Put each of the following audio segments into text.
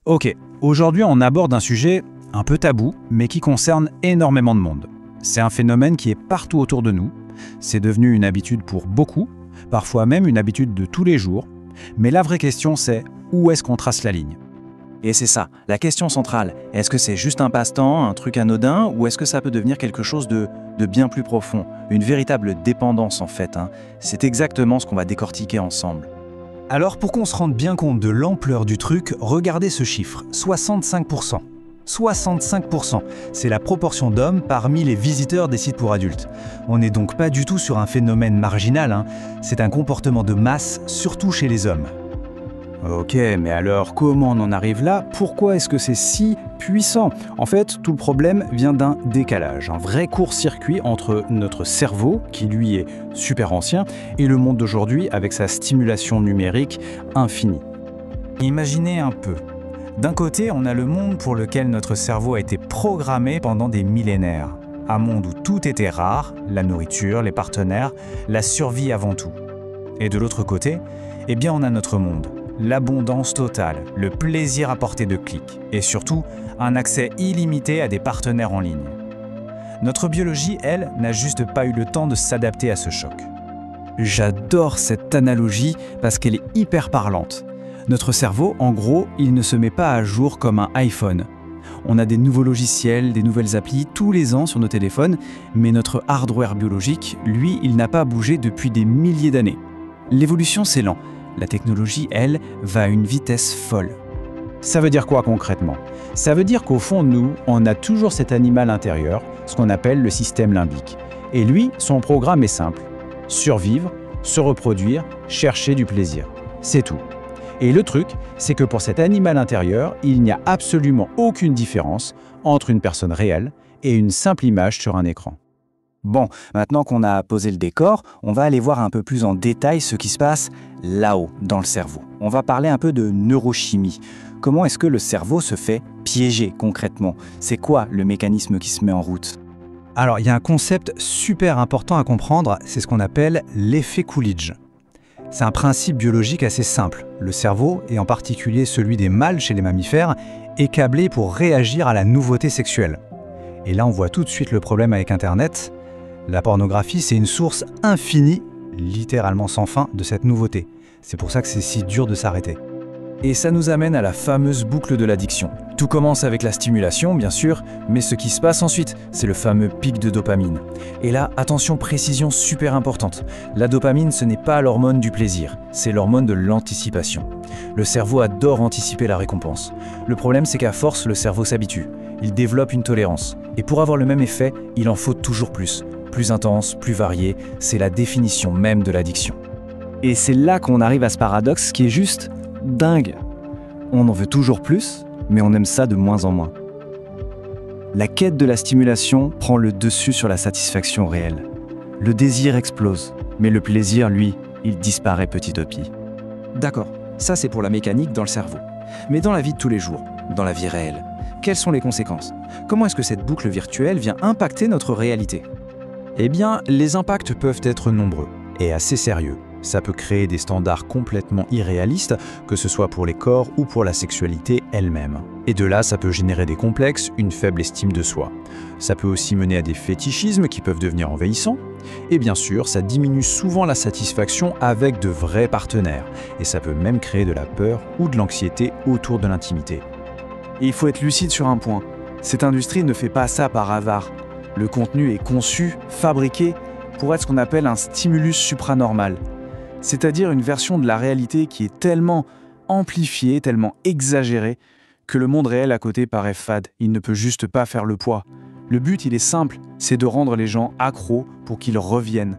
Ok, aujourd'hui on aborde un sujet un peu tabou, mais qui concerne énormément de monde. C'est un phénomène qui est partout autour de nous. C'est devenu une habitude pour beaucoup, parfois même une habitude de tous les jours. Mais la vraie question c'est, où est-ce qu'on trace la ligne ? Et c'est ça, la question centrale. Est-ce que c'est juste un passe-temps, un truc anodin, ou est-ce que ça peut devenir quelque chose de bien plus profond? Une véritable dépendance en fait. C'est exactement ce qu'on va décortiquer ensemble. Alors pour qu'on se rende bien compte de l'ampleur du truc, regardez ce chiffre, 65%. 65%, c'est la proportion d'hommes parmi les visiteurs des sites pour adultes. On n'est donc pas du tout sur un phénomène marginal, c'est un comportement de masse, surtout chez les hommes. Ok, mais alors comment on en arrive là? Pourquoi est-ce que c'est si puissant? En fait, tout le problème vient d'un décalage, un vrai court-circuit entre notre cerveau, qui lui est super ancien, et le monde d'aujourd'hui avec sa stimulation numérique infinie. Imaginez un peu. D'un côté, on a le monde pour lequel notre cerveau a été programmé pendant des millénaires. Un monde où tout était rare, la nourriture, les partenaires, la survie avant tout. Et de l'autre côté, eh bien on a notre monde. L'abondance totale, le plaisir à portée de clic et surtout un accès illimité à des partenaires en ligne. Notre biologie, elle, n'a juste pas eu le temps de s'adapter à ce choc. J'adore cette analogie parce qu'elle est hyper parlante. Notre cerveau, en gros, il ne se met pas à jour comme un iPhone. On a des nouveaux logiciels, des nouvelles applis tous les ans sur nos téléphones, mais notre hardware biologique, lui, il n'a pas bougé depuis des milliers d'années. L'évolution, c'est lent. La technologie, elle, va à une vitesse folle. Ça veut dire quoi concrètement? Ça veut dire qu'au fond de nous, on a toujours cet animal intérieur, ce qu'on appelle le système limbique. Et lui, son programme est simple. Survivre, se reproduire, chercher du plaisir. C'est tout. Et le truc, c'est que pour cet animal intérieur, il n'y a absolument aucune différence entre une personne réelle et une simple image sur un écran. Bon, maintenant qu'on a posé le décor, on va aller voir un peu plus en détail ce qui se passe là-haut, dans le cerveau. On va parler un peu de neurochimie. Comment est-ce que le cerveau se fait piéger concrètement? C'est quoi le mécanisme qui se met en route? Alors, il y a un concept super important à comprendre, c'est ce qu'on appelle l'effet Coolidge. C'est un principe biologique assez simple. Le cerveau, et en particulier celui des mâles chez les mammifères, est câblé pour réagir à la nouveauté sexuelle. Et là, on voit tout de suite le problème avec Internet. La pornographie, c'est une source infinie, littéralement sans fin, de cette nouveauté. C'est pour ça que c'est si dur de s'arrêter. Et ça nous amène à la fameuse boucle de l'addiction. Tout commence avec la stimulation, bien sûr, mais ce qui se passe ensuite, c'est le fameux pic de dopamine. Et là, attention, précision super importante. La dopamine, ce n'est pas l'hormone du plaisir, c'est l'hormone de l'anticipation. Le cerveau adore anticiper la récompense. Le problème, c'est qu'à force, le cerveau s'habitue. Il développe une tolérance. Et pour avoir le même effet, il en faut toujours plus. Plus intense, plus varié, c'est la définition même de l'addiction. Et c'est là qu'on arrive à ce paradoxe qui est juste dingue. On en veut toujours plus, mais on aime ça de moins en moins. La quête de la stimulation prend le dessus sur la satisfaction réelle. Le désir explose, mais le plaisir, lui, il disparaît petit à petit. D'accord, ça c'est pour la mécanique dans le cerveau. Mais dans la vie de tous les jours, dans la vie réelle, quelles sont les conséquences? Comment est-ce que cette boucle virtuelle vient impacter notre réalité? Eh bien, les impacts peuvent être nombreux et assez sérieux. Ça peut créer des standards complètement irréalistes, que ce soit pour les corps ou pour la sexualité elle-même. Et de là, ça peut générer des complexes, une faible estime de soi. Ça peut aussi mener à des fétichismes qui peuvent devenir envahissants. Et bien sûr, ça diminue souvent la satisfaction avec de vrais partenaires. Et ça peut même créer de la peur ou de l'anxiété autour de l'intimité. Et il faut être lucide sur un point. Cette industrie ne fait pas ça par hasard. Le contenu est conçu, fabriqué, pour être ce qu'on appelle un stimulus supranormal. C'est-à-dire une version de la réalité qui est tellement amplifiée, tellement exagérée, que le monde réel à côté paraît fade. Il ne peut juste pas faire le poids. Le but, il est simple, c'est de rendre les gens accros pour qu'ils reviennent.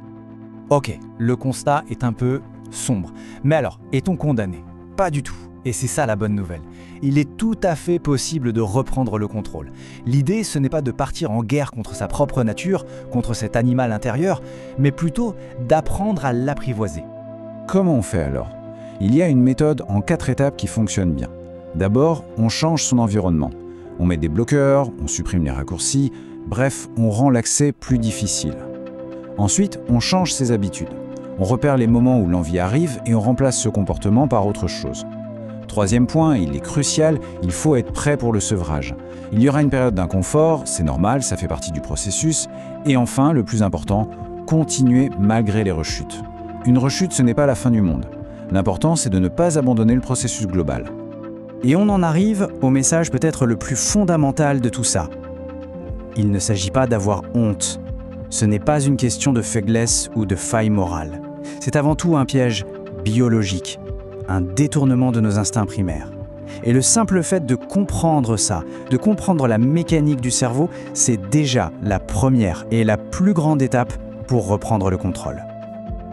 Ok, le constat est un peu sombre. Mais alors, est-on condamné? Pas du tout. Et c'est ça la bonne nouvelle. Il est tout à fait possible de reprendre le contrôle. L'idée, ce n'est pas de partir en guerre contre sa propre nature, contre cet animal intérieur, mais plutôt d'apprendre à l'apprivoiser. Comment on fait alors? Il y a une méthode en 4 étapes qui fonctionne bien. D'abord, on change son environnement. On met des bloqueurs, on supprime les raccourcis, bref, on rend l'accès plus difficile. Ensuite, on change ses habitudes. On repère les moments où l'envie arrive et on remplace ce comportement par autre chose. Troisième point, il est crucial, il faut être prêt pour le sevrage. Il y aura une période d'inconfort, c'est normal, ça fait partie du processus. Et enfin, le plus important, continuer malgré les rechutes. Une rechute, ce n'est pas la fin du monde. L'important, c'est de ne pas abandonner le processus global. Et on en arrive au message peut-être le plus fondamental de tout ça. Il ne s'agit pas d'avoir honte. Ce n'est pas une question de faiblesse ou de faille morale. C'est avant tout un piège biologique, un détournement de nos instincts primaires. Et le simple fait de comprendre ça, de comprendre la mécanique du cerveau, c'est déjà la première et la plus grande étape pour reprendre le contrôle.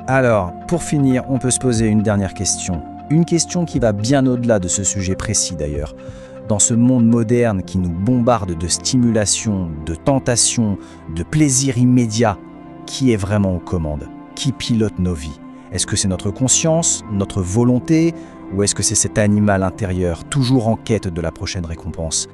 Alors, pour finir, on peut se poser une dernière question. Une question qui va bien au-delà de ce sujet précis d'ailleurs. Dans ce monde moderne qui nous bombarde de stimulation, de tentation, de plaisir immédiat, qui est vraiment aux commandes? Qui pilote nos vies? Est-ce que c'est notre conscience, notre volonté, ou est-ce que c'est cet animal intérieur, toujours en quête de la prochaine récompense?